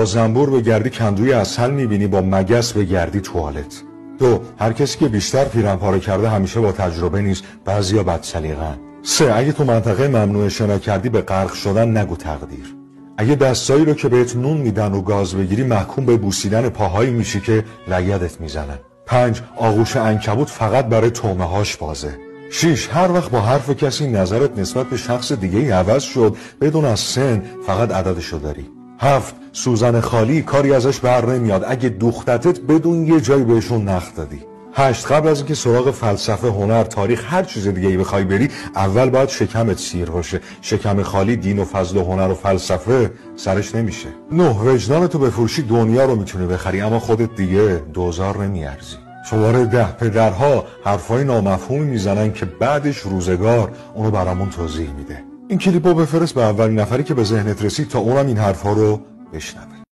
با زنبور بگردی کندوی عسل میبینی، با مگس بگردی توالت. 2. هر کسی که بیشتر پیرنپاره کرده همیشه با تجربه نیست، بعضیا بد سلیقه‌ان. 3. اگه تو منطقه ممنوع شنا کردی به غرق شدن نگو تقدیر. اگه دستایی رو که بهت نون میدن و گاز بگیری محکوم به بوسیدن پاهایی میشی که لگدت میزنن. 5. آغوش عنکبوت فقط برای طعمه هاش بازه. 6. هر وقت با حرف کسی نظرت نسبت به شخص دیگه عوض شد بدون از سن فقط عددشو داری. 7. سوزن خالی کاری ازش بر نمیاد اگه دوختتت بدون یه جایی بهشون نخ دادی. 8. قبل از اینکه سراغ فلسفه، هنر، تاریخ، هر چیز دیگه ای بخوای بری اول باید شکمت سیر باشه. شکم خالی دین و فضل و هنر و فلسفه سرش نمیشه. 9. وجدانتو بفروشی دنیا رو میتونی بخری، اما خودت دیگه دوزار نمیارزی. شماره 10. پدرها حرفای نامفهومی میزنن که بعدش روزگار اونو برامون توضیح میده. این کلیپو بفرست به اولین نفری که به ذهنت رسید تا اونم این حرفا رو بشنوه.